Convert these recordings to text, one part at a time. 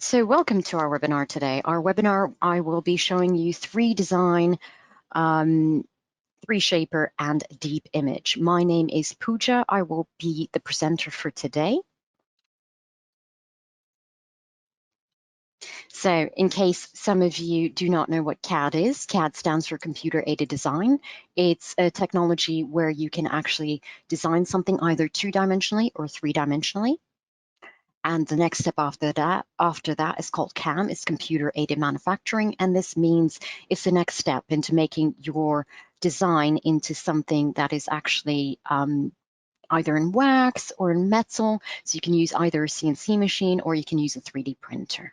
So welcome to our webinar today. Our webinar, I will be showing you 3DESIGN, 3Shaper, and Deep Image. My name is Pooja. I will be the presenter for today. So in case some of you do not know what CAD is, CAD stands for Computer Aided Design. It's a technology where you can actually design something either two-dimensionally or three-dimensionally. And the next step after that is called CAM, it's computer aided manufacturing. And this means it's the next step into making your design into something that is actually either in wax or in metal. So you can use either a CNC machine or you can use a 3D printer.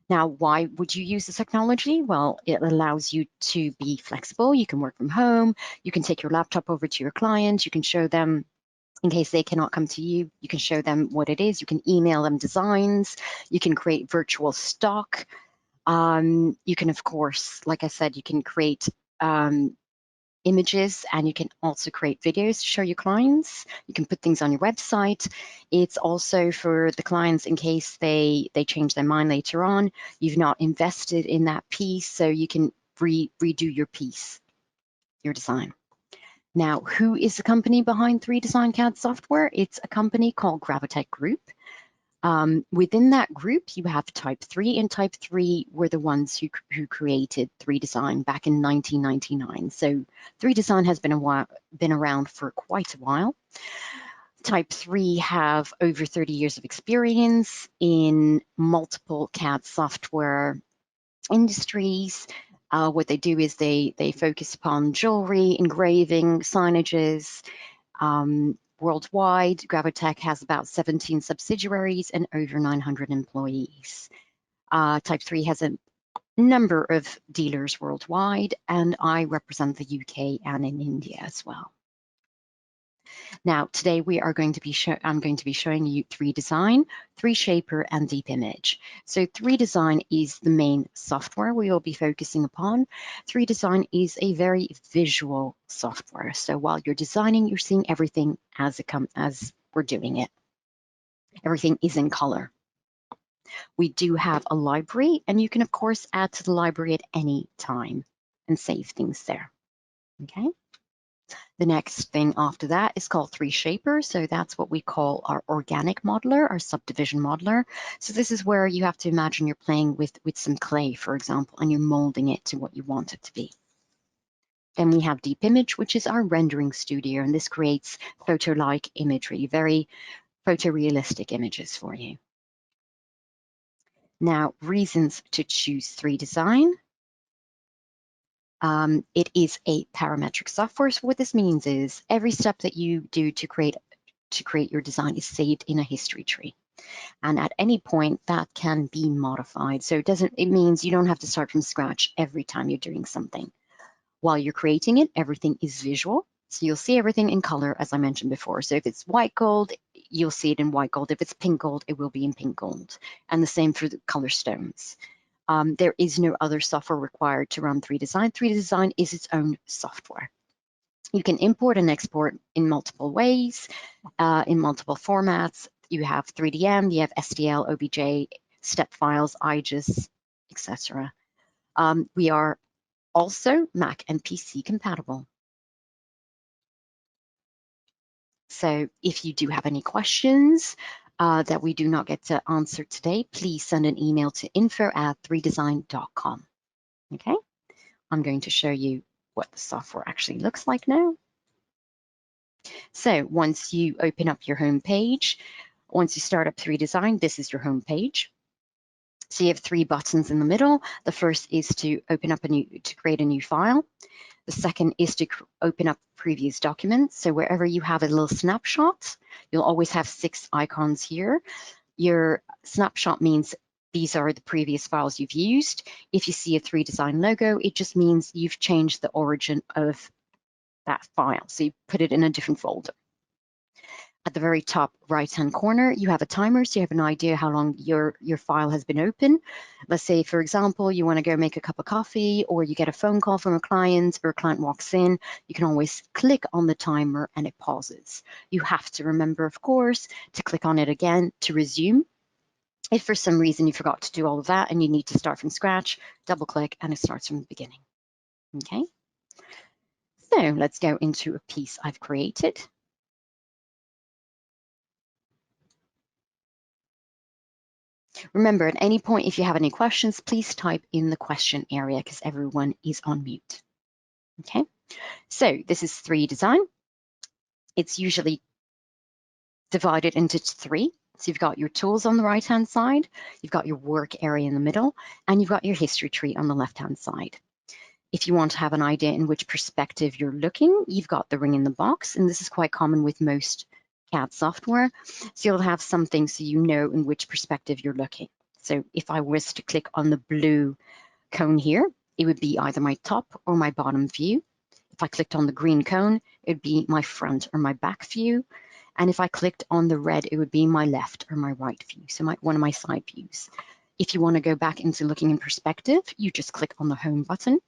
Now, why would you use this technology? Well, it allows you to be flexible. You can work from home. You can take your laptop over to your client. You can show them, in case they cannot come to you, you can show them what it is. You can email them designs. You can create virtual stock. You can, of course, like I said, you can create images, and you can also create videos to show your clients. You can put things on your website. It's also for the clients in case they change their mind later on. You've not invested in that piece, so you can redo your piece, your design. Now, who is the company behind 3DESIGN CAD software? It's a company called Gravitech Group. Within that group, you have Type 3, and Type 3 were the ones who created 3DESIGN back in 1999. So 3DESIGN has been around for quite a while. Type 3 have over 30 years of experience in multiple CAD software industries. What they do is they focus upon jewelry, engraving, signages. Worldwide, Gravitech has about 17 subsidiaries and over 900 employees. Type 3 has a number of dealers worldwide, and I represent the UK and in India as well. Now, today I'm going to be showing you 3DESIGN, 3Shaper, and Deep Image. So 3DESIGN is the main software we will be focusing upon. 3DESIGN is a very visual software. So while you're designing, you're seeing everything as we're doing it. Everything is in color. We do have a library, and you can, of course, add to the library at any time and save things there. Okay. The next thing after that is called 3Shaper. So that's what we call our organic modeler, our subdivision modeler. So this is where you have to imagine you're playing with some clay, for example, and you're molding it to what you want it to be. Then we have Deep Image, which is our rendering studio, and this creates photo-like imagery, very photorealistic images for you. Now, reasons to choose 3DESIGN. It is a parametric software. So what this means is every step that you do to create your design is saved in a history tree. And at any point that can be modified. So it means you don't have to start from scratch every time you're doing something. While you're creating it, everything is visual. So you'll see everything in color, as I mentioned before. So if it's white gold, you'll see it in white gold. If it's pink gold, it will be in pink gold. And the same for the color stones. There is no other software required to run 3DESIGN. 3DESIGN is its own software. You can import and export in multiple ways, in multiple formats. You have 3DM, you have STL, OBJ, step files, IGES, etc. We are also Mac and PC compatible. So if you do have any questions that we do not get to answer today, please send an email to info@3design.com. Okay, I'm going to show you what the software actually looks like now. So once you open up your home page, once you start up 3DESIGN, this is your home page. So you have three buttons in the middle. The first is to open up to create a new file. The second is to open up previous documents. So wherever you have a little snapshot, you'll always have 6 icons here. Your snapshot means these are the previous files you've used. If you see a 3DESIGN logo, it just means you've changed the origin of that file. So you put it in a different folder. At the very top right-hand corner, you have a timer, so you have an idea how long your file has been open. Let's say, for example, you want to go make a cup of coffee, or you get a phone call from a client, or a client walks in. You can always click on the timer and it pauses. You have to remember, of course, to click on it again to resume. If for some reason you forgot to do all of that and you need to start from scratch, double click and it starts from the beginning. Okay, so let's go into a piece I've created. Remember, at any point, if you have any questions, please type in the question area because everyone is on mute. Okay, so this is 3DESIGN. It's usually divided into 3. So you've got your tools on the right-hand side, you've got your work area in the middle, and you've got your history tree on the left-hand side. If you want to have an idea in which perspective you're looking, you've got the ring in the box, and this is quite common with most CAD software. So you'll have something so you know in which perspective you're looking. So if I was to click on the blue cone here, it would be either my top or my bottom view. If I clicked on the green cone, it would be my front or my back view. And if I clicked on the red, it would be my left or my right view, so one of my side views. If you want to go back into looking in perspective, you just click on the home button.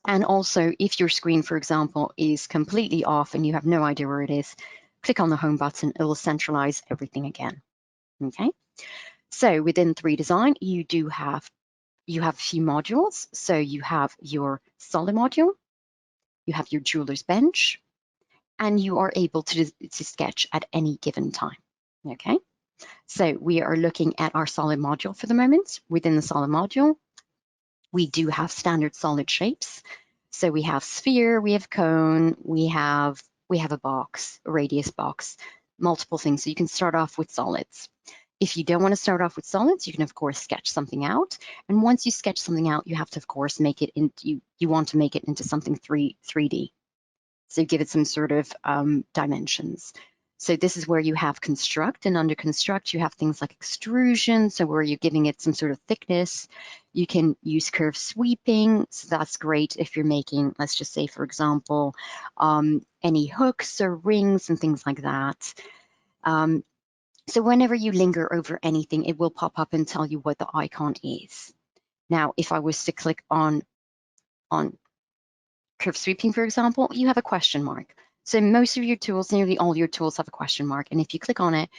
And also, if your screen, for example, is completely off and you have no idea where it is, click on the home button, it will centralize everything again. Okay, so within 3DESIGN, you have a few modules. So you have your solid module, you have your jeweler's bench, and you are able to sketch at any given time. Okay, so we are looking at our solid module for the moment. Within the solid module, we do have standard solid shapes. So we have sphere, we have cone, we have a box, a radius box, multiple things. So you can start off with solids. If you don't want to start off with solids, you can of course sketch something out. And once you sketch something out, you have to of course make it into, you want to make it into something 3D. So give it some sort of dimensions. So this is where you have construct, and under construct, you have things like extrusion. So where you're giving it some sort of thickness. You can use curve sweeping. So that's great if you're making, let's just say, for example, any hooks or rings and things like that. So whenever you linger over anything, it will pop up and tell you what the icon is. Now, if I was to click on curve sweeping, for example, you have a question mark. So most of your tools, nearly all your tools have a question mark. And if you click on it,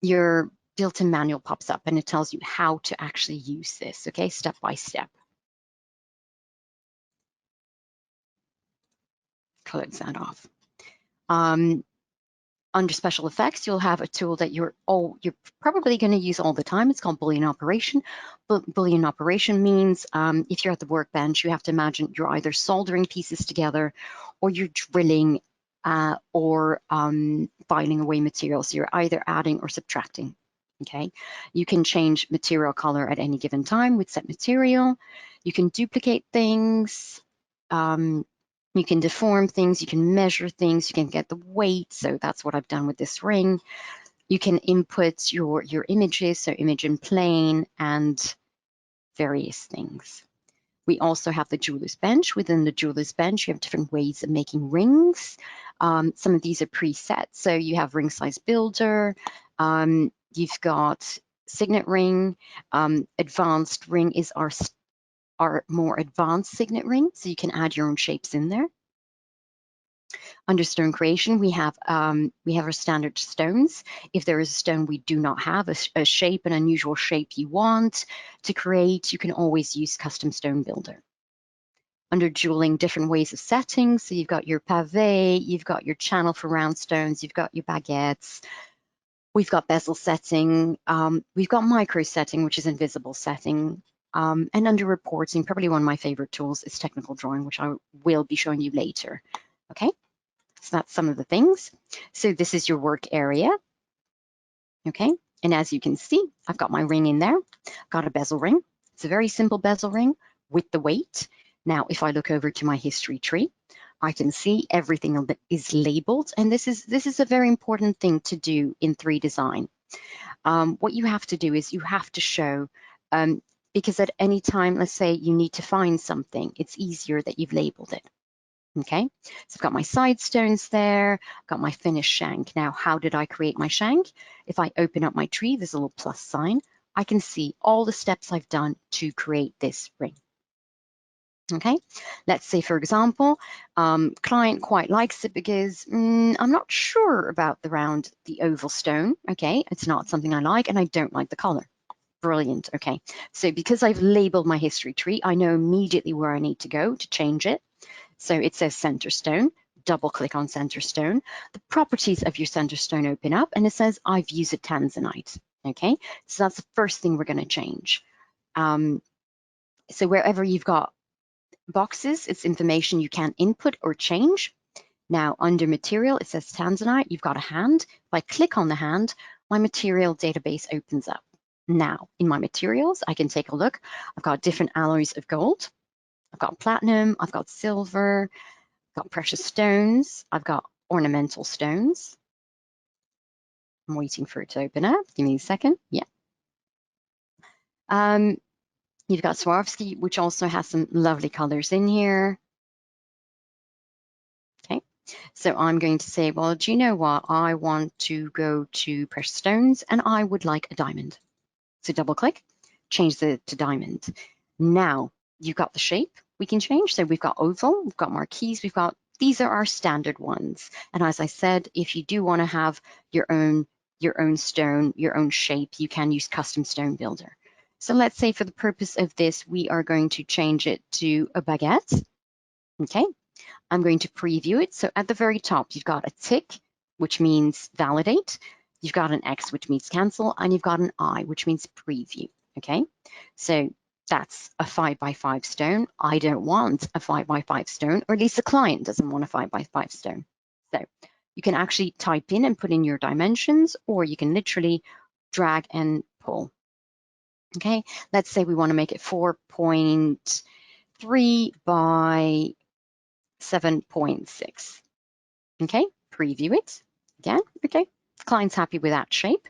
your built-in manual pops up and it tells you how to actually use this, okay, step by step. Close that off. Under special effects, you'll have a tool that you're probably going to use all the time. It's called Boolean Operation. Boolean Operation means if you're at the workbench, you have to imagine you're either soldering pieces together or you're drilling or filing away material. So you're either adding or subtracting. Okay, you can change material color at any given time with set material. You can duplicate things. You can deform things, you can measure things, you can get the weight. So that's what I've done with this ring. You can input your images, so image in plane and various things. We also have the jeweler's bench. Within the jeweler's bench, you have different ways of making rings. Some of these are preset. So you have ring size builder, you've got signet ring, advanced ring is our more advanced signet ring. So you can add your own shapes in there. Under stone creation, we have our standard stones. If there is a stone we do not have, a shape, an unusual shape you want to create, you can always use custom stone builder. Under jeweling, different ways of setting. So you've got your pavé, you've got your channel for round stones, you've got your baguettes. We've got bezel setting. We've got micro setting, which is invisible setting. And under reporting, probably one of my favorite tools is technical drawing, which I will be showing you later. Okay. So that's some of the things. So this is your work area. Okay, and as you can see, I've got my ring in there. I've got a bezel ring. It's a very simple bezel ring with the weight. Now, if I look over to my history tree, I can see everything is labeled. And this is a very important thing to do in 3DESIGN. What you have to do is you have to show, because at any time, let's say you need to find something, it's easier that you've labeled it. Okay, so I've got my side stones there, I've got my finished shank. Now, how did I create my shank? If I open up my tree, there's a little plus sign. I can see all the steps I've done to create this ring. Okay, let's say, for example, client quite likes it because I'm not sure about the oval stone. Okay, it's not something I like, and I don't like the color. Brilliant. Okay, so because I've labeled my history tree, I know immediately where I need to go to change it. So it says center stone. Double click on center stone. The properties of your center stone open up, and it says I've used a tanzanite. Okay, so that's the first thing we're going to change. So wherever you've got boxes, it's information you can input or change. Now under material, it says tanzanite, you've got a hand. If I click on the hand, my material database opens up. Now in my materials, I can take a look. I've got different alloys of gold. I've got platinum, I've got silver, I've got precious stones, I've got ornamental stones. I'm waiting for it to open up. Give me a second. Yeah. You've got Swarovski, which also has some lovely colors in here. Okay, so I'm going to say, well, do you know what? I want to go to precious stones and I would like a diamond. So double click, change to diamond. Now you've got the shape we can change. So we've got oval, we've got marquise, these are our standard ones. And as I said, if you do want to have your own stone, your own shape, you can use custom stone builder. So let's say for the purpose of this, we are going to change it to a baguette. Okay, I'm going to preview it. So at the very top, you've got a tick, which means validate. You've got an X, which means cancel, and you've got an I, which means preview. Okay, so that's a 5x5 stone. I don't want a 5x5 stone, or at least the client doesn't want a 5x5 stone. So you can actually type in and put in your dimensions, or you can literally drag and pull. Okay, let's say we want to make it 4.3 by 7.6. Okay, preview it again. Okay, the client's happy with that shape.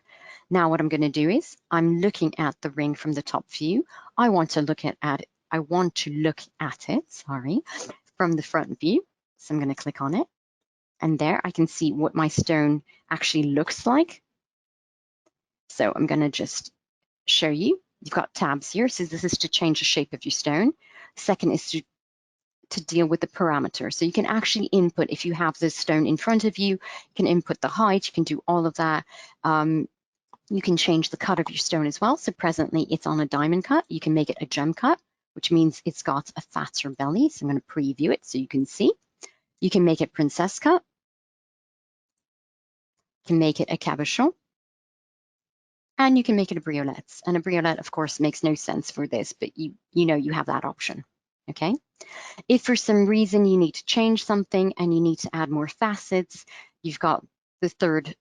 Now what I'm going to do is I'm looking at the ring from the top view. I want to look at it, sorry, from the front view. So I'm going to click on it. And there I can see what my stone actually looks like. So I'm going to just show you. You've got tabs here. So this is to change the shape of your stone. Second is to deal with the parameters. So you can actually input, if you have this stone in front of you, you can input the height, you can do all of that. You can change the cut of your stone as well. So presently it's on a diamond cut. You can make it a gem cut, which means it's got a fatter belly. So I'm going to preview it so you can see. You can make it princess cut. You can make it a cabochon. And you can make it a briolette. And a briolette, of course, makes no sense for this, but you know you have that option. Okay. If for some reason you need to change something and you need to add more facets, you've got the third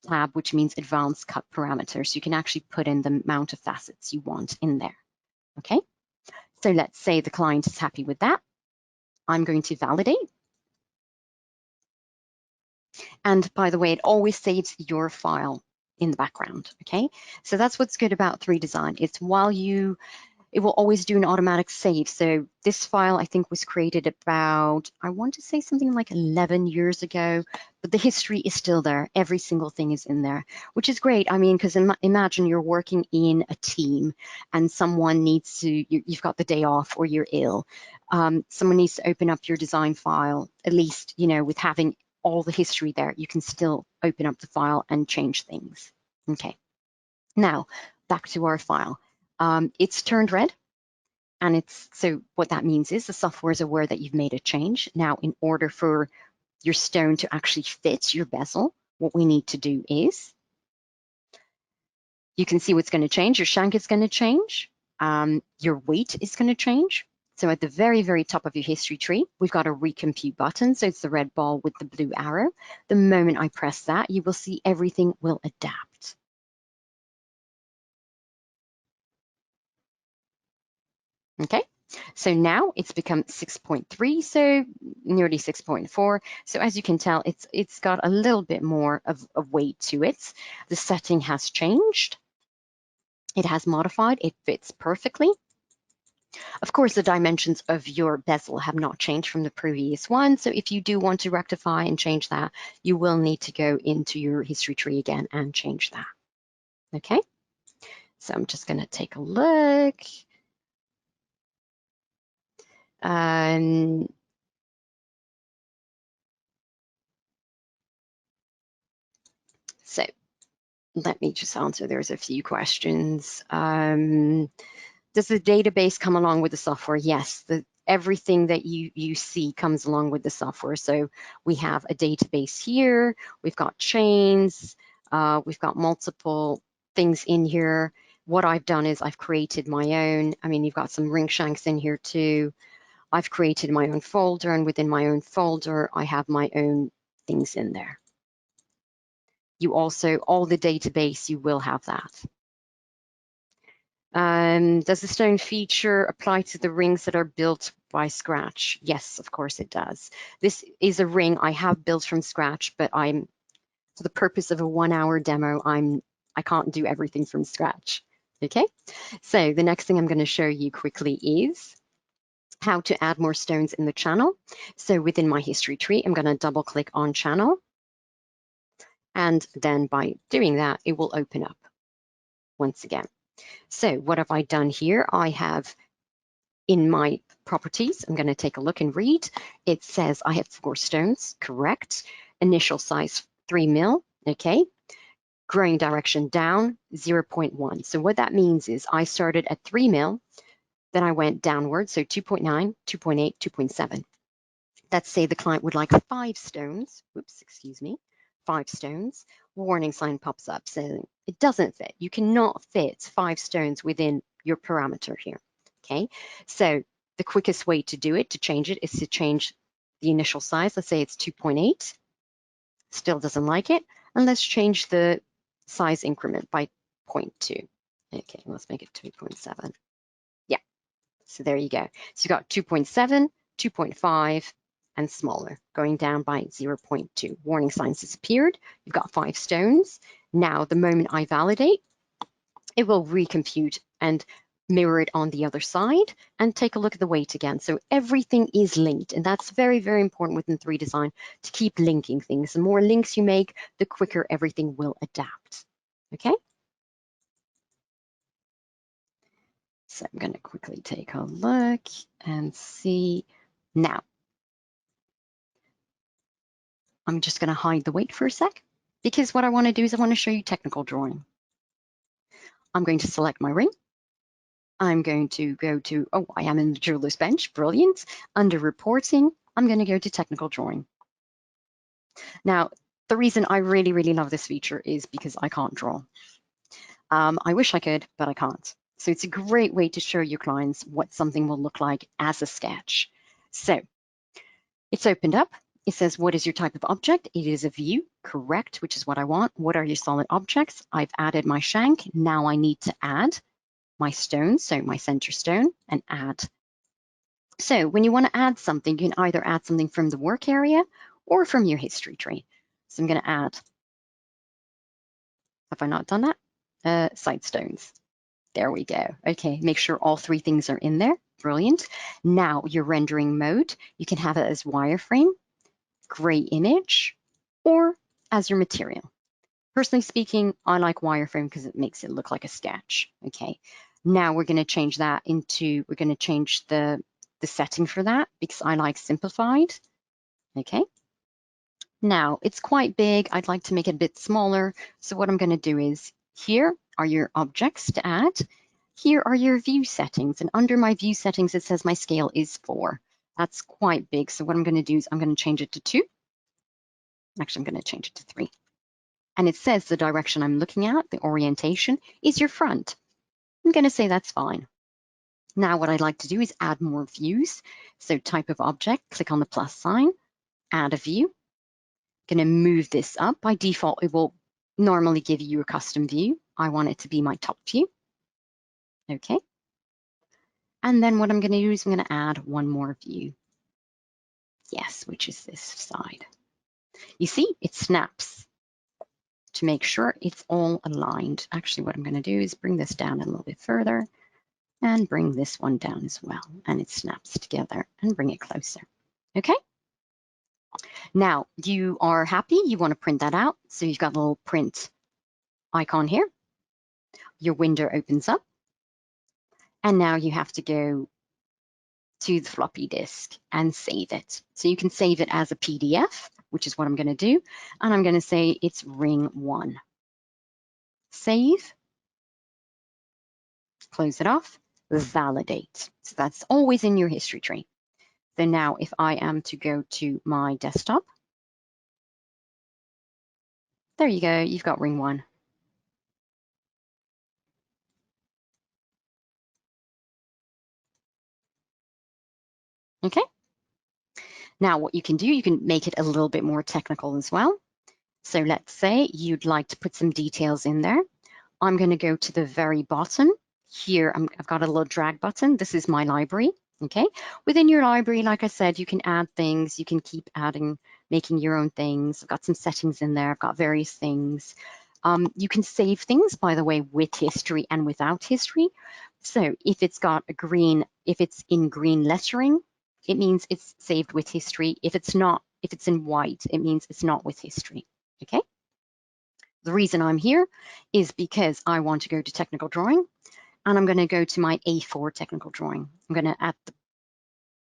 tab, which means advanced cut parameters. You can actually put in the amount of facets you want in there. Okay, so let's say the client is happy with that. I'm going to validate. And by the way, it always saves your file in the background. Okay, so that's what's good about 3DESIGN. It's it will always do an automatic save. So this file, I think, was created about, I want to say something like 11 years ago, but the history is still there. Every single thing is in there, which is great. I mean, because imagine you're working in a team and someone needs to, you've got the day off or you're ill. Someone needs to open up your design file, at least, with having all the history there, you can still open up the file and change things. Okay, now back to our file. It's turned red, and so what that means is the software is aware that you've made a change. Now, in order for your stone to actually fit your bezel, what we need to do is, you can see what's going to change. Your shank is going to change. Your weight is going to change. So at the very, very top of your history tree, we've got a recompute button. So it's the red ball with the blue arrow. The moment I press that, you will see everything will adapt. Okay, so now it's become 6.3, so nearly 6.4. So as you can tell, it's got a little bit more of weight to it. The setting has changed. It has modified. It fits perfectly. Of course, the dimensions of your bezel have not changed from the previous one. So if you do want to rectify and change that, you will need to go into your history tree again and change that. Okay, so I'm just going to take a look. So let me just answer. There's a few questions. Does the database come along with the software? Yes, everything that you see comes along with the software. So we have a database here, we've got chains, we've got multiple things in here. What I've done is I've created my own. I mean, you've got some ring shanks in here too. I've created my own folder, and within my own folder, I have my own things in there. You also, all the database, you will have that. Does the stone feature apply to the rings that are built by scratch? Yes, of course it does. This is a ring I have built from scratch, but for the purpose of a 1-hour demo, I can't do everything from scratch. Okay, so the next thing I'm going to show you quickly is how to add more stones in the channel. So within my history tree, I'm going to double click on channel. And then by doing that, it will open up once again. So what have I done here? I have in my properties, I'm going to take a look and read. It says I have 4 stones, correct. Initial size 3 mil, okay. Growing direction down 0.1. So what that means is I started at 3 mil, then I went downward, so 2.9, 2.8, 2.7. Let's say the client would like 5 stones. Oops, excuse me. 5 stones. Warning sign pops up saying it doesn't fit. You cannot fit 5 stones within your parameter here. Okay, so the quickest way to do it, to change it, is to change the initial size. Let's say it's 2.8. Still doesn't like it. And let's change the size increment by 0.2. Okay, let's make it 2.7. Yeah, so there you go. So you've got 2.7, 2.5, and smaller, going down by 0.2. Warning signs disappeared. You've got 5 stones. Now, the moment I validate, it will recompute and mirror it on the other side and take a look at the weight again. So everything is linked, and that's very, very important within 3Design to keep linking things. The more links you make, the quicker everything will adapt. Okay? So I'm going to quickly take a look and see. Now, I'm just going to hide the weight for a sec, because what I want to do is I want to show you technical drawing. I'm going to select my ring. I'm going to go to, oh, I am in the jeweler's bench, brilliant. Under reporting, I'm going to go to technical drawing. Now, the reason I really, really love this feature is because I can't draw. I wish I could, but I can't. So it's a great way to show your clients what something will look like as a sketch. So it's opened up. It says, what is your type of object? It is a view, correct, which is what I want. What are your solid objects? I've added my shank. Now I need to add my stone, so my center stone, and add. So when you want to add something, you can either add something from the work area or from your history tree. So I'm going to add, have I not done that? Side stones. There we go. Okay, make sure all 3 things are in there. Brilliant. Now your rendering mode, you can have it as wireframe, gray image, or as your material. Personally speaking, I like wireframe because it makes it look like a sketch. Okay, now we're going to change that into, we're going to change the setting for that because I like simplified. Okay, now it's quite big. I'd like to make it a bit smaller. So what I'm going to do is, here are your objects to add. Here are your view settings, and under my view settings, it says my scale is 4. That's quite big. So what I'm going to do is I'm going to change it to 2. Actually, I'm going to change it to 3. And it says the direction I'm looking at, the orientation, is your front. I'm going to say that's fine. Now what I'd like to do is add more views. So type of object, click on the plus sign, add a view. Going to move this up. By default, it will normally give you a custom view. I want it to be my top view. Okay. And then what I'm going to do is I'm going to add one more view. Yes, which is this side. You see, it snaps to make sure it's all aligned. Actually, what I'm going to do is bring this down a little bit further and bring this one down as well. And it snaps together and bring it closer. Okay. Now you are happy. You want to print that out. So you've got a little print icon here. Your window opens up. And now you have to go to the floppy disk and save it. So you can save it as a PDF, which is what I'm going to do. And I'm going to say it's ring 1. Save, close it off, validate. So that's always in your history tree. So now if I am to go to my desktop, there you go, you've got ring 1. Okay. Now what you can do, you can make it a little bit more technical as well. So let's say you'd like to put some details in there. I'm going to go to the very bottom. Here, I've got a little drag button. This is my library, okay? Within your library, like I said, you can add things. You can keep adding, making your own things. I've got some settings in there. I've got various things. You can save things, by the way, with history and without history. So if it's got a green, if it's in green lettering, it means it's saved with history. If it's not, if it's in white, it means it's not with history, okay? The reason I'm here is because I want to go to technical drawing, and I'm going to go to my A4 technical drawing. I'm going to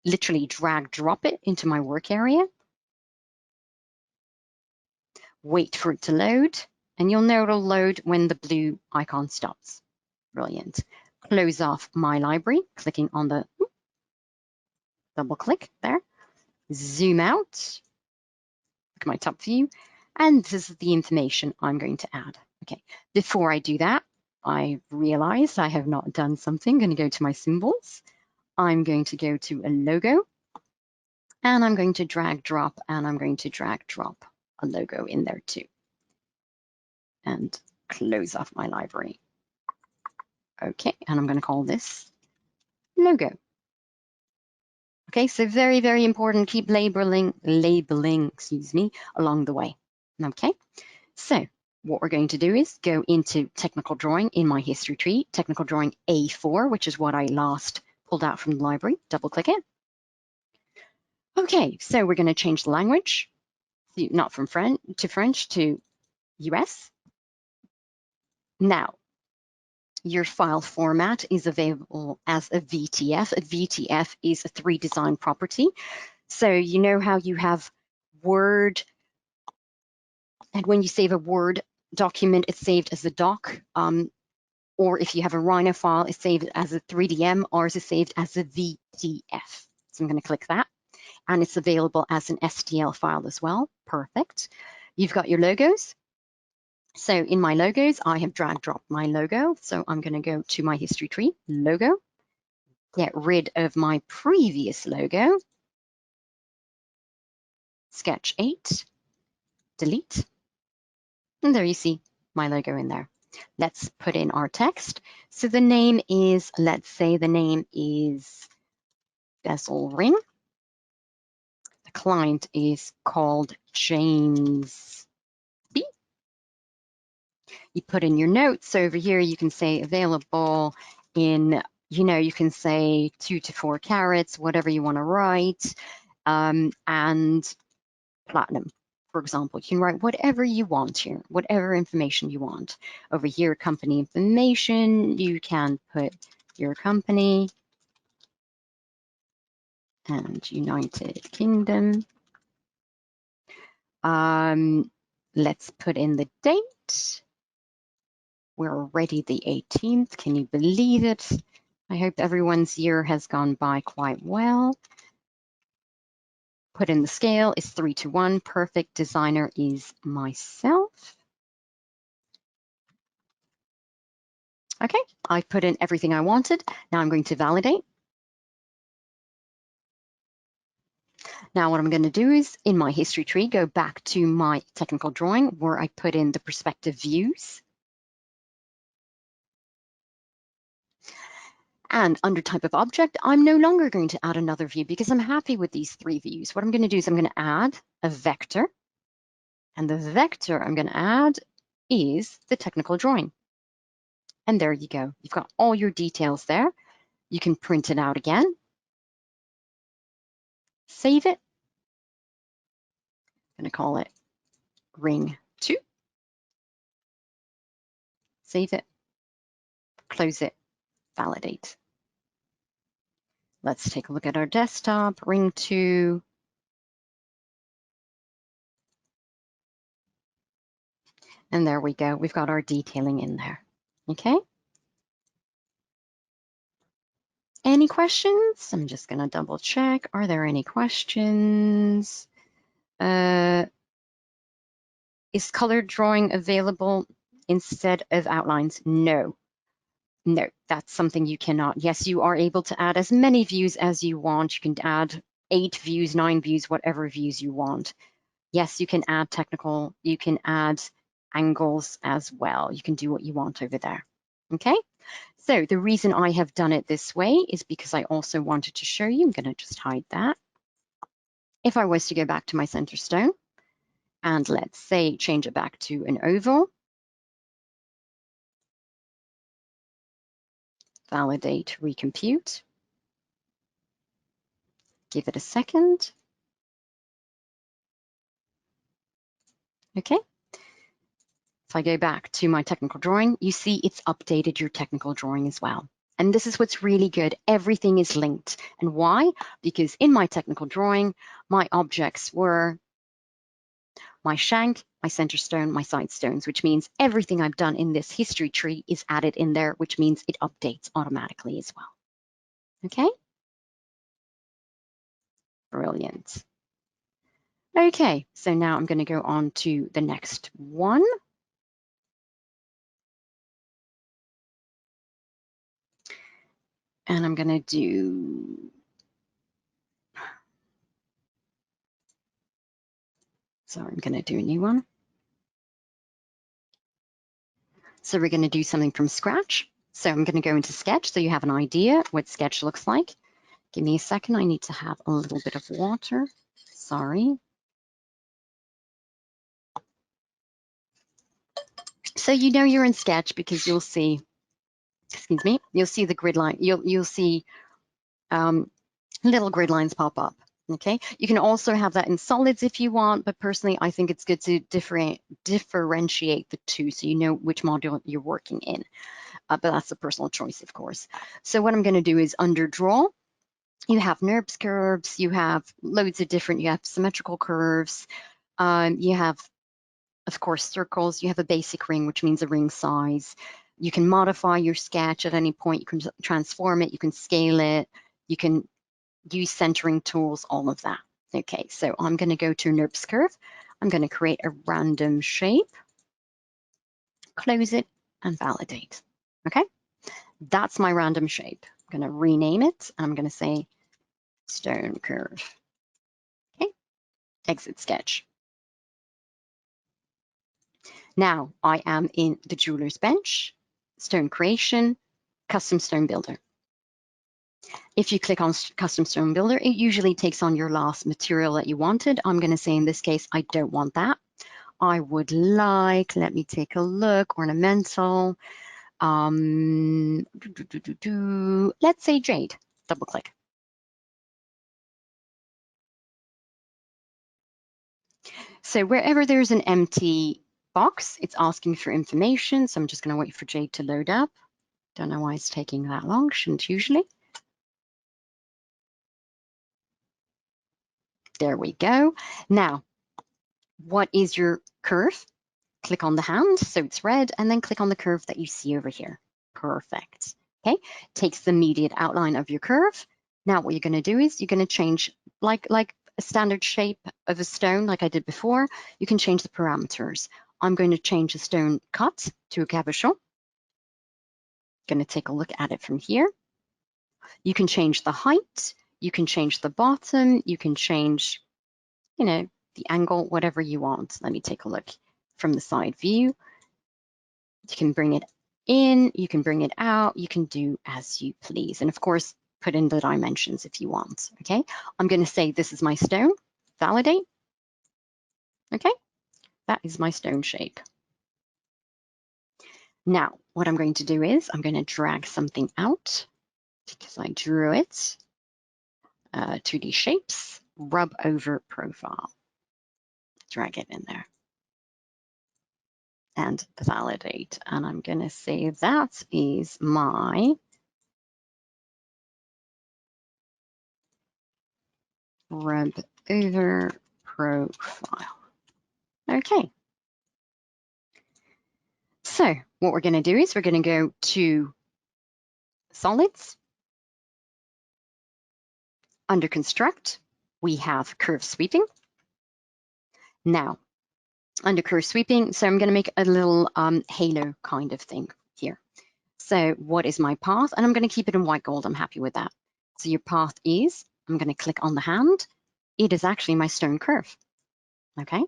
literally drag drop it into my work area, wait for it to load, and you'll know it'll load when the blue icon stops. Brilliant. Close off my library, clicking on the double click there, zoom out, look at my top view, and this is the information I'm going to add. Okay, before I do that, I realized I have not done something. I'm going to go to my symbols. I'm going to go to a logo, and I'm going to drag drop, and I'm going to drag drop a logo in there too. And close off my library. Okay, and I'm going to call this logo. Okay, so very, very important. Keep labeling, excuse me, along the way. Okay, so what we're going to do is go into technical drawing in my history tree, technical drawing A4, which is what I last pulled out from the library. Double click it. Okay, so we're going to change the language, not from French to US. Now, your file format is available as a VTF. A VTF is a 3DESIGN property. So you know how you have Word, and when you save a Word document, it's saved as a doc. Or if you have a Rhino file, it's saved as a 3DM, or is saved as a VTF. So I'm going to click that. And it's available as an STL file as well. Perfect. You've got your logos. So in my logos, I have drag dropped my logo. So I'm going to go to my history tree, logo, get rid of my previous logo, sketch 8, delete. And there you see my logo in there. Let's put in our text. So the name is, let's say the name is Bezel Ring. The client is called James B. You put in your notes over here. You can say available in, you can say 2 to 4 carats, whatever you want to write, and platinum. For example, you can write whatever you want here, whatever information you want. Over here, company information, you can put your company and United Kingdom. Let's put in the date. We're already the 18th. Can you believe it? I hope everyone's year has gone by quite well. Put in the scale, it's 3:1. Perfect. Designer is myself. Okay, I've put in everything I wanted. Now I'm going to validate. Now what I'm going to do is, in my history tree, go back to my technical drawing where I put in the perspective views. And under type of object, I'm no longer going to add another view because I'm happy with these 3 views. What I'm going to do is I'm going to add a vector. And the vector I'm going to add is the technical drawing. And there you go. You've got all your details there. You can print it out again. Save it. I'm going to call it ring 2. Save it. Close it. Validate. Let's take a look at our desktop, ring 2. And there we go. We've got our detailing in there. Okay. Any questions? I'm just going to double check. Are there any questions? Is colored drawing available instead of outlines? No. No, that's something you cannot. Yes, you are able to add as many views as you want. You can add 8 views, 9 views, whatever views you want. Yes, you can add technical, you can add angles as well. You can do what you want over there. Okay, so the reason I have done it this way is because I also wanted to show you. I'm going to just hide that. If I was to go back to my center stone and let's say change it back to an oval, validate, recompute, give it a second. Okay. If I go back to my technical drawing, you see it's updated your technical drawing as well. And this is what's really good. Everything is linked. And why? Because in my technical drawing, my objects were my shank, my center stone, my side stones, which means everything I've done in this history tree is added in there, which means it updates automatically as well. Okay? Brilliant. Okay, so now I'm going to go on to the next one. And I'm going to do, sorry, I'm going to do a new one. So we're going to do something from scratch. So I'm going to go into Sketch so you have an idea what Sketch looks like. Give me a second. I need to have a little bit of water. Sorry. So you know you're in Sketch because you'll see, excuse me, you'll see the grid line. You'll see little grid lines pop up. Okay. You can also have that in solids if you want, but personally, I think it's good to differentiate the two so you know which module you're working in. But that's a personal choice, of course. So what I'm going to do is under draw. You have NURBS curves, you have loads of different, you have symmetrical curves, you have, of course, circles, you have a basic ring, which means a ring size. You can modify your sketch at any point, you can transform it, you can scale it, you can use centering tools, all of that. Okay, so I'm going to go to NURBS curve. I'm going to create a random shape, close it, and validate. Okay, that's my random shape. I'm going to rename it. I'm going to say stone curve. Okay, exit sketch. Now I am in the jeweler's bench, stone creation, custom stone builder. If you click on custom stone builder, it usually takes on your last material that you wanted. I'm going to say in this case, I don't want that. I would like, let me take a look, ornamental. Let's say jade, double click. So wherever there's an empty box, it's asking for information. So I'm just going to wait for jade to load up. Don't know why it's taking that long, shouldn't usually. There we go. Now, what is your curve? Click on the hand, so it's red, and then click on the curve that you see over here. Perfect. Okay, takes the immediate outline of your curve. Now what you're going to do is you're going to change, like a standard shape of a stone, like I did before, you can change the parameters. I'm going to change the stone cut to a cabochon. Going to take a look at it from here. You can change the height, you can change the bottom, you can change, you know, the angle, whatever you want. Let me take a look from the side view. You can bring it in, you can bring it out, you can do as you please. And of course, put in the dimensions if you want, okay? I'm going to say this is my stone, validate. Okay, that is my stone shape. Now, what I'm going to do is I'm going to drag something out because I drew it. 2D shapes, rub over profile. Drag it in there. And validate. And I'm going to say that is my rub over profile. Okay. So what we're going to do is we're going to go to solids. Under construct, we have curve sweeping. Now, under curve sweeping, so I'm going to make a little halo kind of thing here. So what is my path? And I'm going to keep it in white gold. I'm happy with that. So your path is, I'm going to click on the hand. It is actually my stone curve. Okay.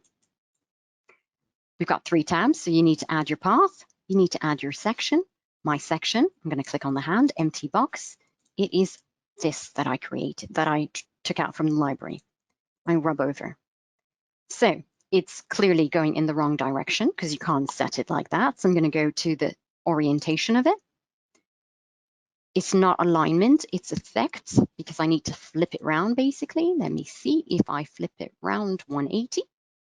We've got 3 tabs, so you need to add your path. You need to add your section. My section, I'm going to click on the hand, empty box. It is this that I created, that I took out from the library. I rub over. So it's clearly going in the wrong direction because you can't set it like that. So I'm going to go to the orientation of it. It's not alignment, it's effect, because I need to flip it round basically. Let me see if I flip it round 180.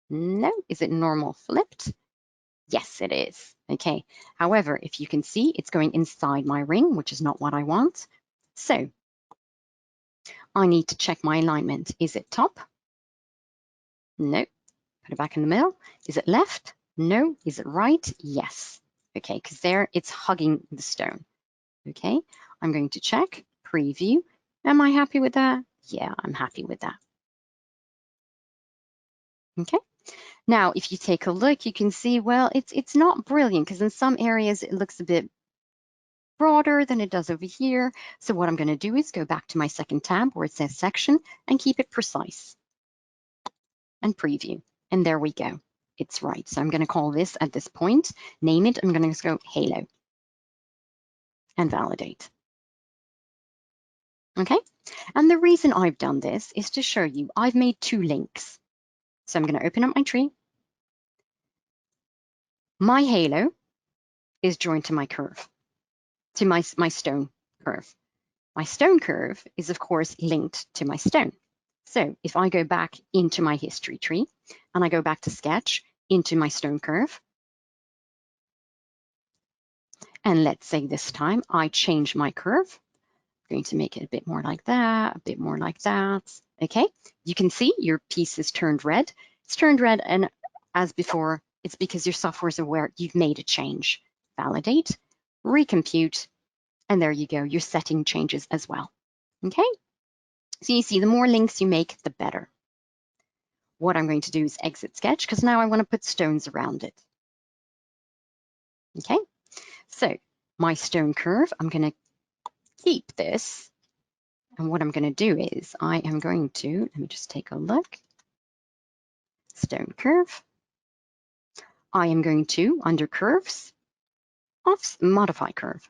No, is it normal flipped? Yes, it is. Okay. However, if you can see, it's going inside my ring, which is not what I want. So I need to check my alignment. Is it top? No. Put it back in the middle. Is it left? No. Is it right? Yes. Okay, because there it's hugging the stone. Okay, I'm going to check, preview. Am I happy with that? Yeah, I'm happy with that. Okay, now if you take a look, you can see, well, it's not brilliant because in some areas it looks a bit broader than it does over here. So what I'm going to do is go back to my second tab where it says section and keep it precise and preview. And there we go. It's right. So I'm going to call this at this point, name it. I'm going to just go halo and validate. Okay, and the reason I've done this is to show you I've made 2 links. So I'm going to open up my tree. My halo is joined to my curve, to my stone curve. My stone curve is, of course, linked to my stone. So if I go back into my history tree and I go back to sketch into my stone curve, and let's say this time I change my curve, I'm going to make it a bit more like that, a bit more like that. Okay, you can see your piece is turned red. It's turned red, and as before, it's because your software is aware you've made a change. Validate, recompute, and there you go. Your setting changes as well. Okay, so you see the more links you make, the better. What I'm going to do is exit sketch because now I want to put stones around it. Okay, so my stone curve, I'm going to keep this. And what I'm going to do is I am going to, let me just take a look. Stone curve. I am going to, under curves, modify curve.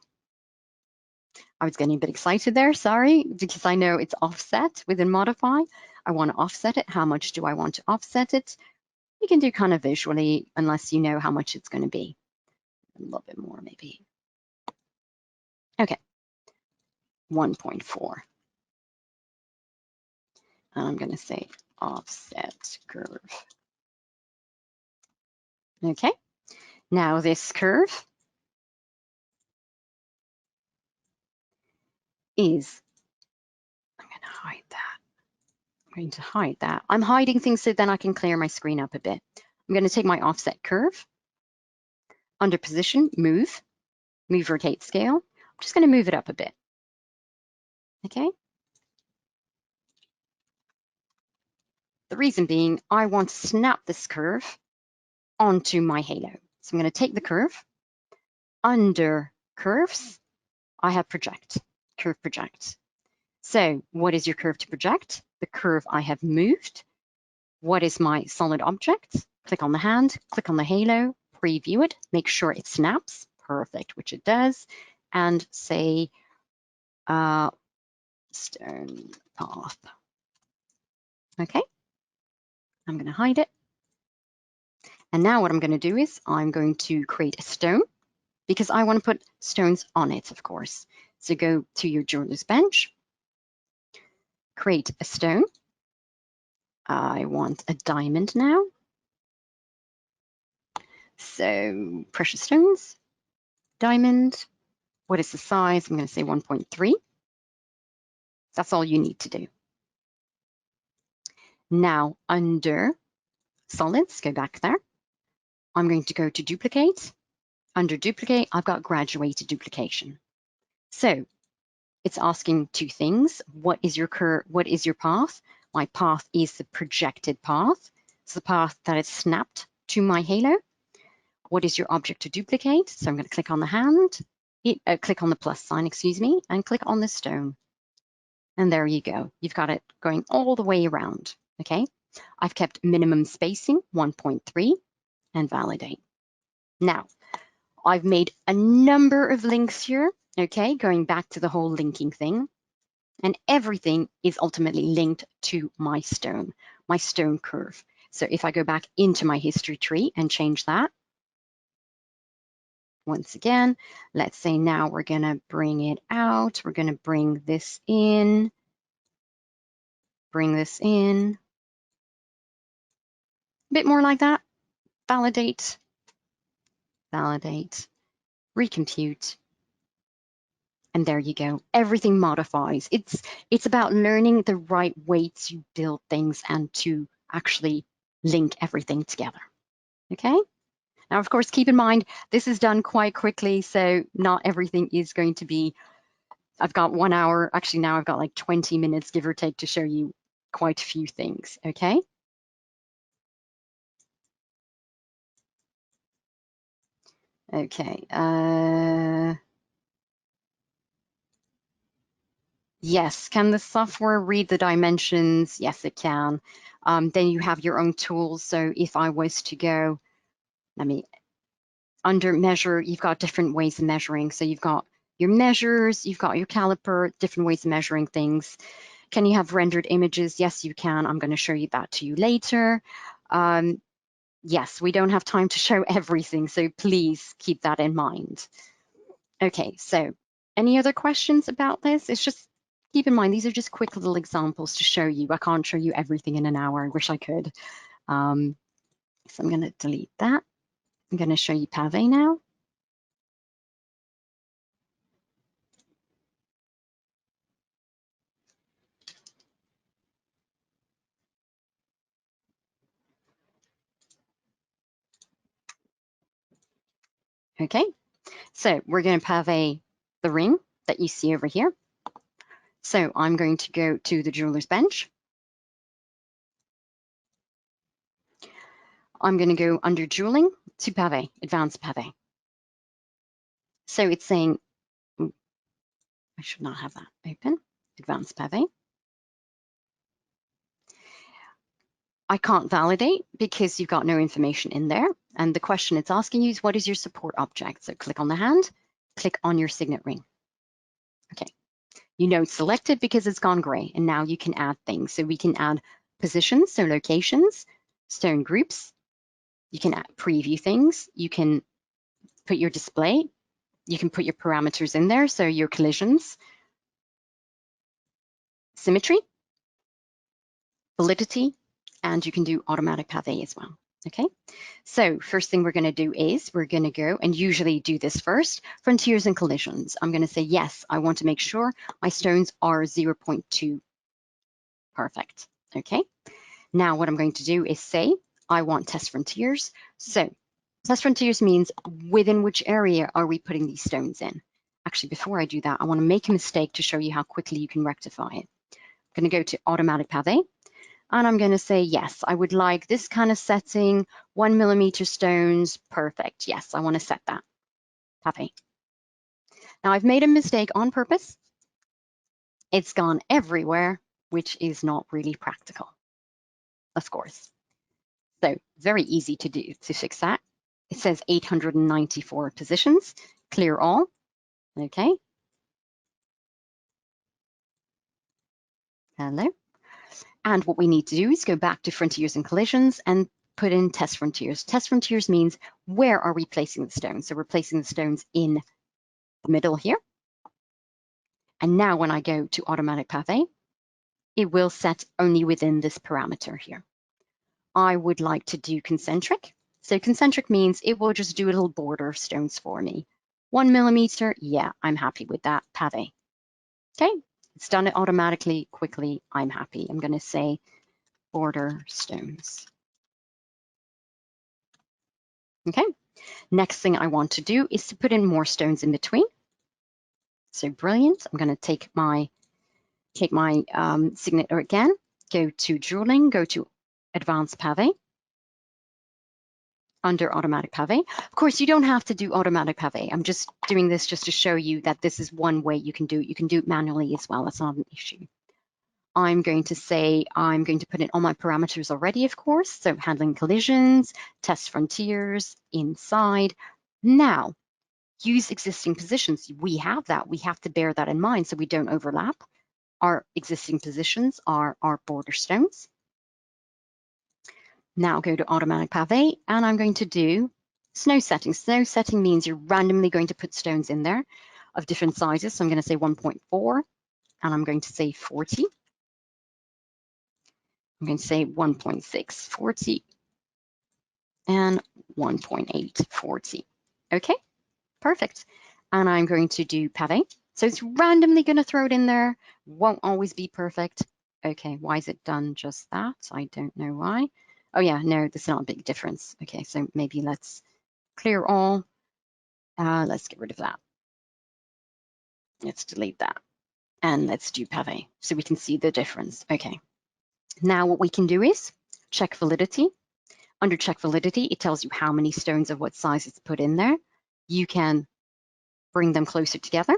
I was getting a bit excited there, sorry, because I know it's offset within modify. I want to offset it. How much do I want to offset it? You can do kind of visually, unless you know how much it's going to be. A little bit more, maybe. Okay, 1.4. And I'm going to say offset curve. Okay, now this curve is, I'm going to hide that. I'm going to hide that. I'm hiding things so then I can clear my screen up a bit. I'm going to take my offset curve. Under position, move, rotate, scale. I'm just going to move it up a bit. Okay. The reason being, I want to snap this curve onto my halo. So I'm going to take the curve. Under curves, I have project, curve project. So what is your curve to project? The curve I have moved. What is my solid object? Click on the hand, click on the halo, preview it, make sure it snaps, perfect, which it does, and say stone path. Okay, I'm going to hide it. And now what I'm going to do is I'm going to create a stone because I want to put stones on it, of course. So go to your jeweler's bench, create a stone. I want a diamond now. So precious stones, diamond. What is the size? I'm going to say 1.3. That's all you need to do. Now under solids, go back there. I'm going to go to duplicate. Under duplicate, I've got graduated duplication. So it's asking two things. What is your path? My path is the projected path. It's the path that is snapped to my halo. What is your object to duplicate? So I'm going to click on the hand, click on the plus sign, excuse me, and click on the stone. And there you go. You've got it going all the way around. Okay. I've kept minimum spacing 1.3 and validate. Now, I've made a number of links here, okay, going back to the whole linking thing. And everything is ultimately linked to my stone curve. So if I go back into my history tree and change that, once again, let's say now we're going to bring it out. We're going to bring this in, a bit more like that. Validate, recompute. And there you go. Everything modifies. It's about learning the right way to build things and to actually link everything together. Okay? Now, of course, keep in mind, this is done quite quickly, so not everything is going to be, I've got 1 hour, actually now I've got like 20 minutes, give or take, to show you quite a few things, okay? Okay. Yes, can the software read the dimensions? Yes, it can. Then you have your own tools. So if I was to go, under measure, you've got different ways of measuring. So you've got your measures, you've got your caliper, different ways of measuring things. Can you have rendered images? Yes, you can. I'm going to show you that to you later. Yes, we don't have time to show everything, so please keep that in mind. Okay, so any other questions about this? It's just, keep in mind, these are just quick little examples to show you. I can't show you everything in an hour. I wish I could. So I'm going to delete that. I'm going to show you Pave now. Okay, so we're going to Pave the ring that you see over here. So I'm going to go to the jeweler's bench. I'm going to go under jeweling to Pave, advanced Pave. So it's saying, I should not have that open, advanced Pave. I can't validate because you've got no information in there. And the question it's asking you is, what is your support object? So click on the hand, click on your signet ring. Okay, you know it's selected because it's gone gray, and now you can add things. So we can add positions, so locations, stone groups. You can preview things. You can put your display. You can put your parameters in there, so your collisions, symmetry, validity, and you can do automatic pavé as well. Okay, so first thing we're going to do is we're going to go and usually do this first, frontiers and collisions. I'm going to say, yes, I want to make sure my stones are 0.2. Perfect. Okay, now what I'm going to do is say, I want test frontiers. So test frontiers means within which area are we putting these stones in? Actually, before I do that, I want to make a mistake to show you how quickly you can rectify it. I'm going to go to automatic pavé. And I'm going to say, yes, I would like this kind of setting, 1 millimeter stones. Perfect. Yes, I want to set that. Pavé. Now I've made a mistake on purpose. It's gone everywhere, which is not really practical, of course. So very easy to do to fix that. It says 894 positions, clear all. Okay. Hello. And what we need to do is go back to frontiers and collisions and put in test frontiers. Test frontiers means where are we placing the stones? So we're placing the stones in the middle here. And now when I go to automatic pavé, it will set only within this parameter here. I would like to do concentric. So concentric means it will just do a little border of stones for me. 1 millimeter, yeah, I'm happy with that, pavé. Okay, it's done it automatically, quickly, I'm happy. I'm gonna say border stones. Okay, next thing I want to do is to put in more stones in between. So brilliant. I'm going to take my signature again, go to drawing, go to advanced pavé. Under automatic pavé. Of course, you don't have to do automatic pavé. I'm just doing this just to show you that this is one way you can do it. You can do it manually as well. That's not an issue. I'm going to say I'm going to put in all my parameters already, of course. So handling collisions, test frontiers, inside. Now, use existing positions. We have that. We have to bear that in mind so we don't overlap. Our existing positions are our border stones. Now go to automatic pavé, and I'm going to do snow setting. Snow setting means you're randomly going to put stones in there of different sizes. So I'm going to say 1.4, and I'm going to say 40. I'm going to say 1.6, 40, and 1.8, 40. Okay, perfect. And I'm going to do pavé. So it's randomly going to throw it in there. Won't always be perfect. Okay, why is it done just that? I don't know why. Oh yeah, no, there's not a big difference. Okay, so maybe let's clear all. Let's get rid of that. Let's delete that. And let's do pavé so we can see the difference. Okay. Now what we can do is check validity. Under check validity, it tells you how many stones of what size it's put in there. You can bring them closer together.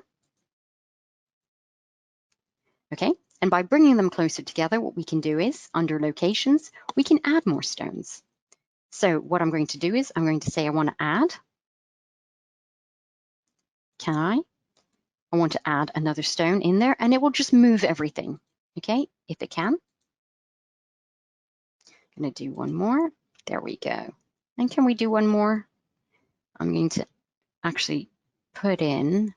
Okay. And by bringing them closer together, what we can do is under locations, we can add more stones. So what I'm going to do is I'm going to say I want to add. Can I? I want to add another stone in there, and it will just move everything. Okay, if it can. I'm going to do one more. There we go. And can we do one more? I'm going to actually put in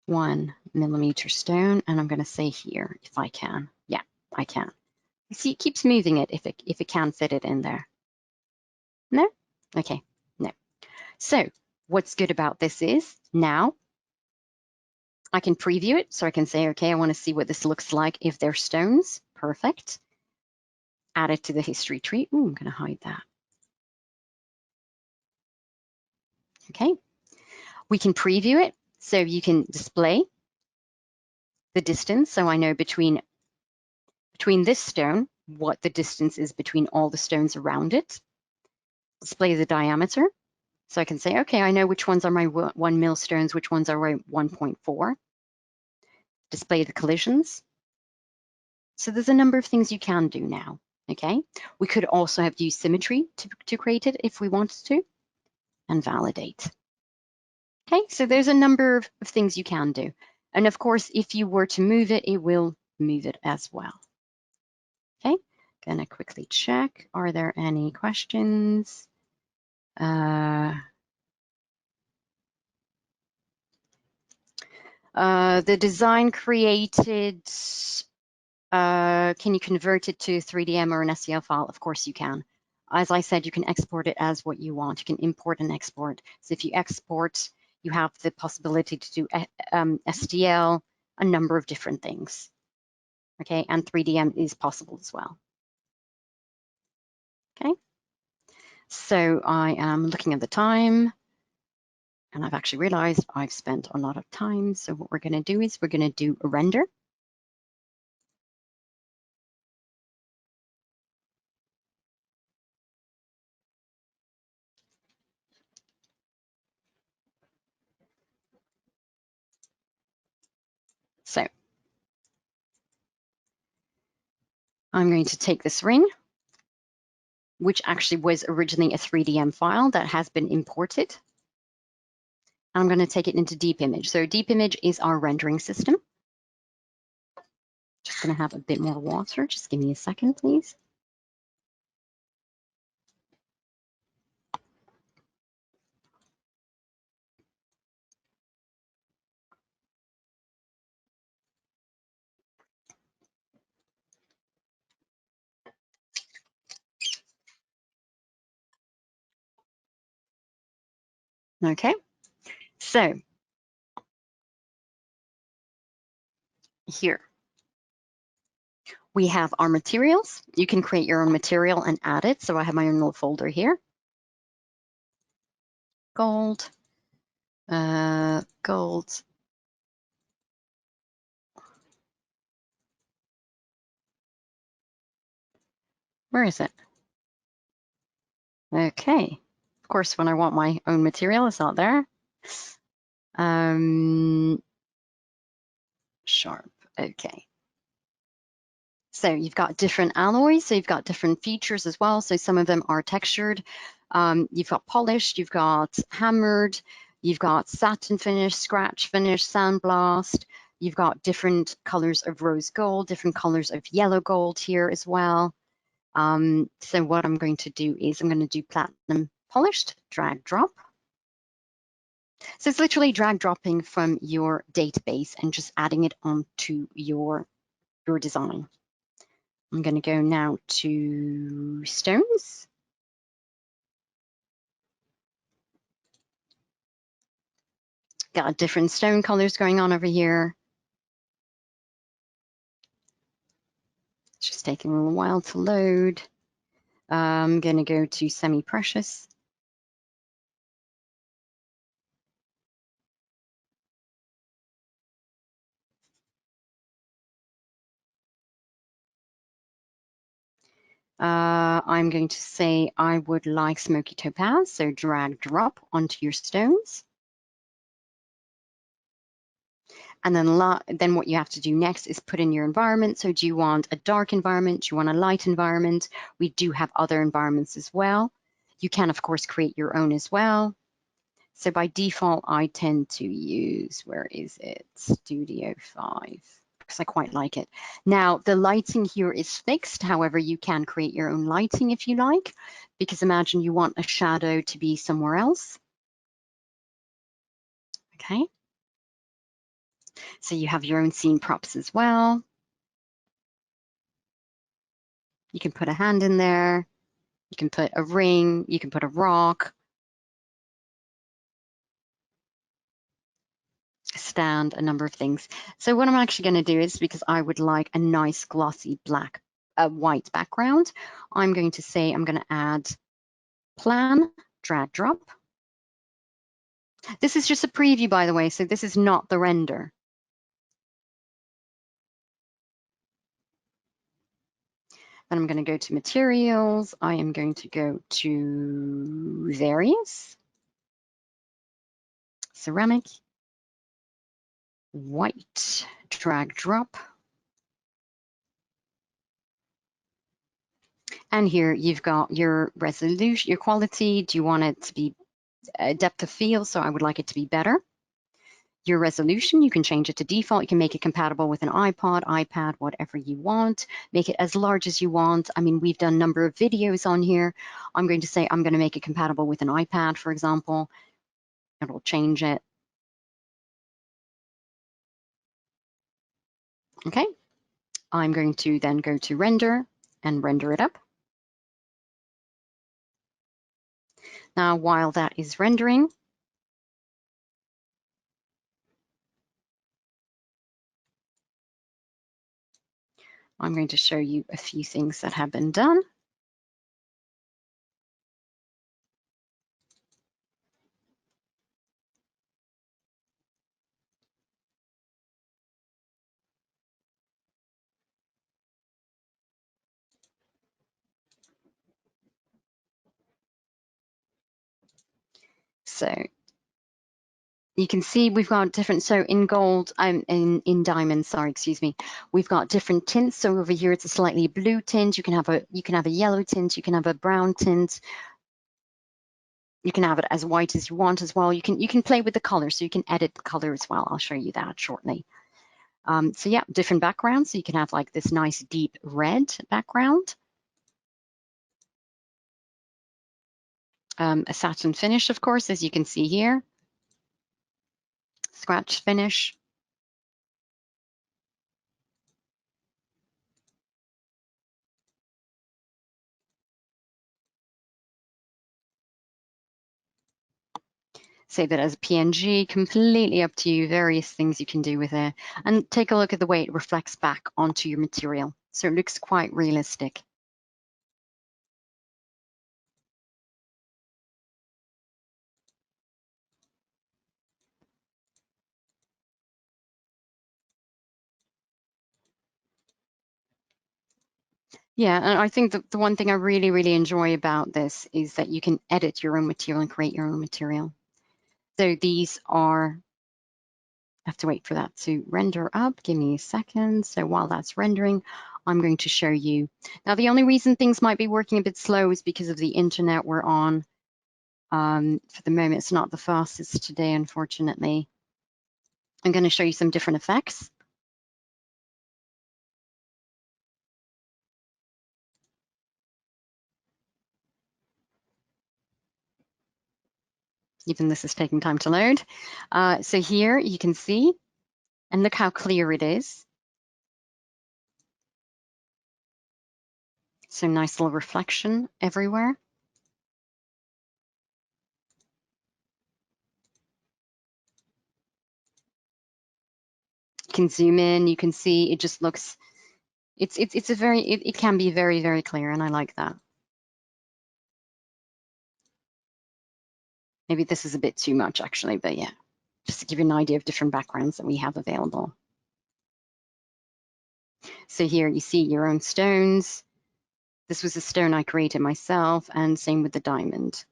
1 millimeter stone, and I'm going to say here if I can. Yeah, I can. You see, it keeps moving it if it can fit it in there. No? Okay, no. So what's good about this is now I can preview it. So I can say, okay, I want to see what this looks like if they're stones. Perfect. Add it to the history tree. Ooh, I'm going to hide that. Okay. We can preview it. So you can display the distance. So I know between this stone, what the distance is between all the stones around it. Display the diameter. So I can say, okay, I know which ones are my 1 mil stones, which ones are my 1.4. Display the collisions. So there's a number of things you can do now, okay? We could also have used symmetry to create it if we wanted to, and validate. Okay, so there's a number of things you can do. And of course, if you were to move it, it will move it as well. Okay, gonna quickly check. Are there any questions? The design created, can you convert it to 3DM or an STL file? Of course you can. As I said, you can export it as what you want. You can import and export. So if you export, you have the possibility to do STL, a number of different things. Okay, and 3DM is possible as well. Okay, so I am looking at the time, and I've actually realized I've spent a lot of time. So what we're going to do is we're going to do a render. So I'm going to take this ring, which actually was originally a 3DM file that has been imported. I'm going to take it into Deep Image. So Deep Image is our rendering system. Just going to have a bit more water. Just give me a second, please. Okay, so here, We have our materials. You can create your own material and add it. So I have my own little folder here. Gold, gold. Where is it? Okay. Of course, when I want my own material, it's not there. Sharp. Okay. So you've got different alloys, so you've got different features as well. So some of them are textured. You've got polished, you've got hammered, you've got satin finish, scratch finish, sandblast. You've got different colors of rose gold, different colors of yellow gold here as well. So what I'm going to do is I'm going to do platinum polished, drag drop. So it's literally drag dropping from your database and just adding it onto your design. I'm going to go now to stones. Got different stone colors going on over here. It's just taking a little while to load. I'm going to go to semi-precious. I'm going to say I would like smoky topaz, so drag drop onto your stones. And then what you have to do next is put in your environment. So do you want a dark environment? Do you want a light environment? We do have other environments as well. You can, of course, create your own as well. So by default, I tend to use, where is it? Studio 5, because I quite like it. Now, the lighting here is fixed. However, you can create your own lighting if you like, because imagine you want a shadow to be somewhere else. Okay. So you have your own scene props as well. You can put a hand in there. You can put a ring. You can put a rock. Stand, a number of things. So what I'm actually going to do is, because I would like a nice glossy black, white background, I'm going to say I'm going to add plan, drag drop. This is just a preview, by the way, so this is not the render. Then I'm going to go to materials. I am going to go to various, ceramic, white, drag drop. And here you've got your resolution, your quality. Do you want it to be depth of field? So I would like it to be better. Your resolution, you can change it to default. You can make it compatible with an iPod, iPad, whatever you want. Make it as large as you want. I mean, we've done a number of videos on here. I'm going to say I'm going to make it compatible with an iPad, for example. It'll change it. Okay. I'm going to then go to render and render it up. Now, while that is rendering, I'm going to show you a few things that have been done. So you can see we've got different, so in gold, in diamonds, sorry, excuse me, we've got different tints. So over here it's a slightly blue tint. You can have a yellow tint, you can have a brown tint. You can have it as white as you want as well. You can play with the color, so you can edit the color as well. I'll show you that shortly. So yeah, different backgrounds. So you can have like this nice deep red background. A satin finish, of course, as you can see here. Scratch finish. Save it as a PNG, completely up to you, various things you can do with it. And take a look at the way it reflects back onto your material. So it looks quite realistic. Yeah, and I think the one thing I really, really enjoy about this is that you can edit your own material and create your own material. So these are, I have to wait for that to render up. Give me a second. So while that's rendering, I'm going to show you. Now, the only reason things might be working a bit slow is because of the internet we're on. For the moment, it's not the fastest today, unfortunately. I'm going to show you some different effects. Even this is taking time to load. So here you can see, and look how clear it is. So nice little reflection everywhere. You can zoom in, you can see it just looks, it's a very, it can be very, very clear, and I like that. Maybe this is a bit too much actually, but yeah, just to give you an idea of different backgrounds that we have available. So here you see your own stones. This was a stone I created myself, and same with the diamond.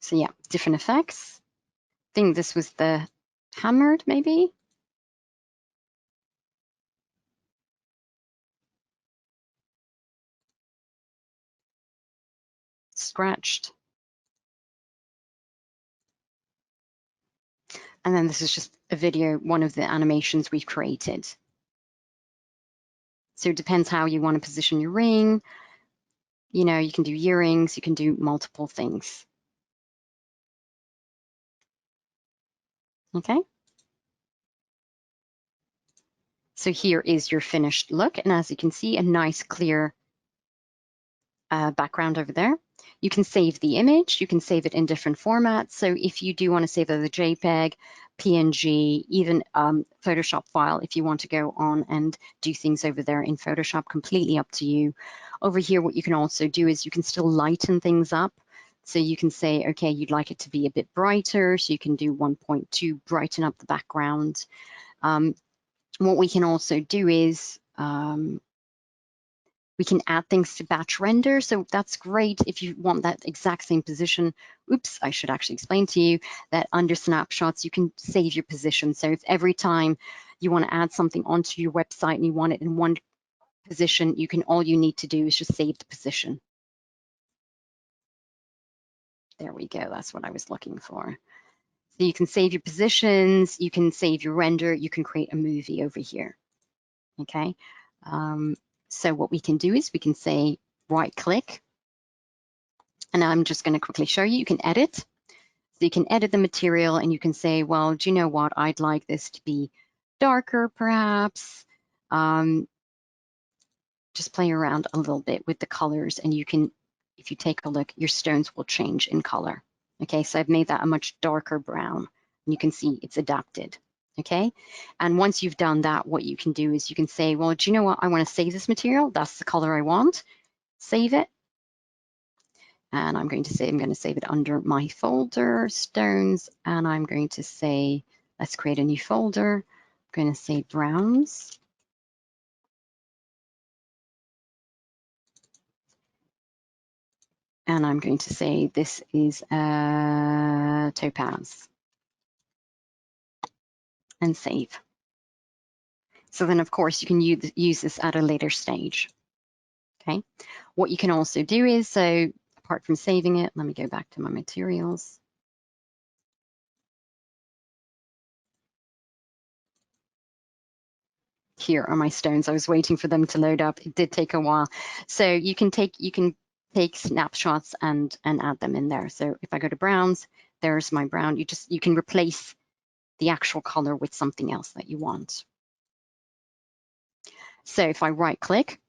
So yeah, different effects. I think this was the hammered, maybe. Scratched. And then this is just a video, one of the animations we've created. So it depends how you want to position your ring. You know, you can do earrings, you can do multiple things. Okay. So here is your finished look. And as you can see, a nice clear background over there. You can save the image, you can save it in different formats. So if you do want to save it as a JPEG, PNG, even Photoshop file, if you want to go on and do things over there in Photoshop, completely up to you. Over here, what you can also do is you can still lighten things up. So you can say, okay, you'd like it to be a bit brighter, so you can do 1.2, brighten up the background. What we can also do is we can add things to batch render. So that's great if you want that exact same position. Oops, I should actually explain to you that under snapshots, you can save your position. So if every time you want to add something onto your website and you want it in one position, all you need to do is just save the position. There we go, that's what I was looking for. So you can save your positions, you can save your render, you can create a movie over here, okay? So what we can do is we can say right click, and I'm just going to quickly show you, you can edit. So you can edit the material and you can say, well, do you know what? I'd like this to be darker perhaps. Just play around a little bit with the colors, and you can, if you take a look, your stones will change in color. Okay, so I've made that a much darker brown, and you can see it's adapted. Okay, and once you've done that, what you can do is you can say, well, do you know what? I want to save this material. That's the color I want. Save it. And I'm going to save it under my folder, stones, and I'm going to say, let's create a new folder. I'm going to say browns. And I'm going to say this is a topaz. And save. So then, of course, you can use this at a later stage. Okay. What you can also do is, so apart from saving it, let me go back to my materials. Here are my stones. I was waiting for them to load up. It did take a while. So you can take snapshots and add them in there. So if I go to browns, there's my brown. You can replace the actual color with something else that you want. So if I right click,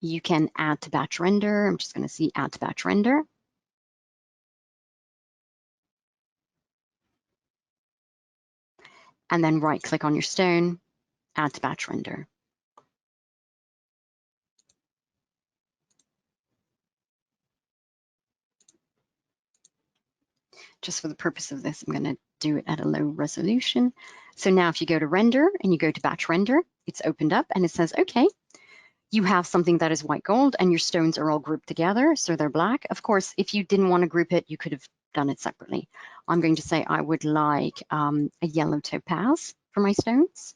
you can add to batch render. I'm just going to see add to batch render. Add to batch render. and then right click on your stone, add to batch render. Just for the purpose of this, I'm going to do it at a low resolution. So now if you go to render and you go to batch render, it's opened up and it says, okay, you have something that is white gold and your stones are all grouped together, so they're black. Of course, if you didn't want to group it, you could have done it separately. I'm going to say I would like a yellow topaz for my stones.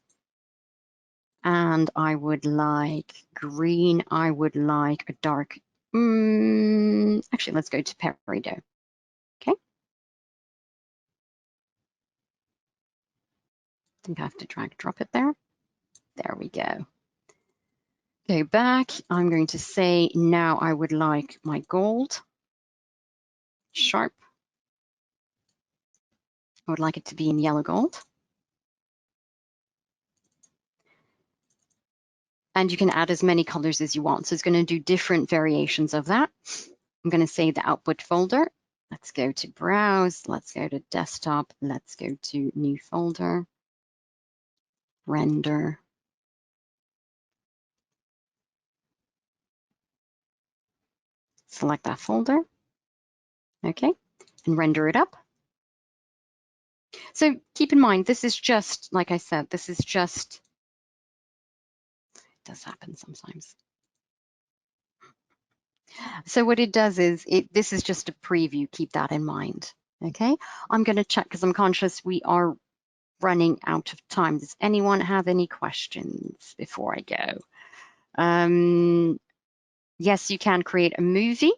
And I would like green. I would like a dark, actually, let's go to peridot. Okay. I think I have to drag drop it there. There we go. Go back. I'm going to say now I would like my gold sharp. I would like it to be in yellow gold. And you can add as many colors as you want. So it's going to do different variations of that. I'm going to say the output folder. Let's go to browse. Let's go to desktop. Let's go to new folder, render. Select that folder. Okay, and render it up. So keep in mind, this is just, like I said, this is just, it does happen sometimes. So what it does is, this is just a preview, keep that in mind, okay? I'm gonna check, because I'm conscious we are running out of time. Does anyone have any questions before I go? Yes, you can create a movie.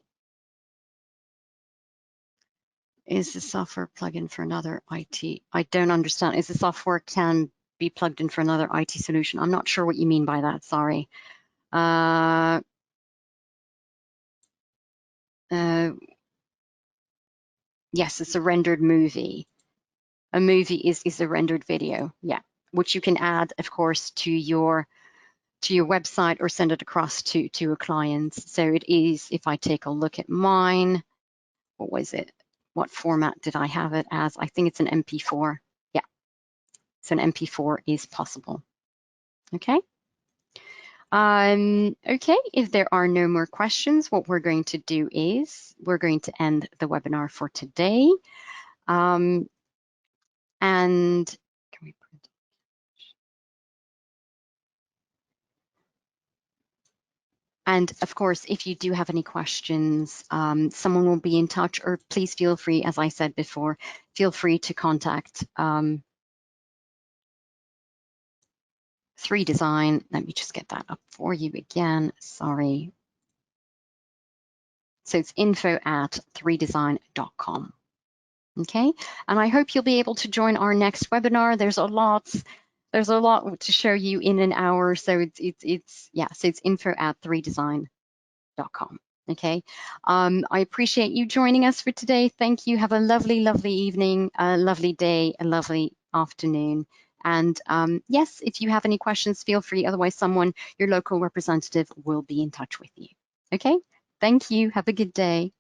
Is the software plugin for another IT? I don't understand. Is the software can be plugged in for another IT solution? I'm not sure what you mean by that, sorry. Yes, it's a rendered movie. A movie is a rendered video, yeah, which you can add, of course, to your website or send it across to a client. So it is, if I take a look at mine, what was it? What format did I have it as? I think it's an MP4. Yeah, so an MP4 is possible. Okay. Okay, if there are no more questions, what we're going to do is we're going to end the webinar for today. And can we print? And of course, if you do have any questions, someone will be in touch, or please feel free, as I said before, feel free to contact 3Design. Let me just get that up for you again, sorry. So it's info@3design.com. Okay, and I hope you'll be able to join our next webinar. There's a lot to show you in an hour, so it's info@3design.com. Okay, I appreciate you joining us for today. Thank you. Have a lovely evening, a lovely day, a lovely afternoon. And yes, if you have any questions, feel free. Otherwise, your local representative will be in touch with you. Okay, thank you. Have a good day.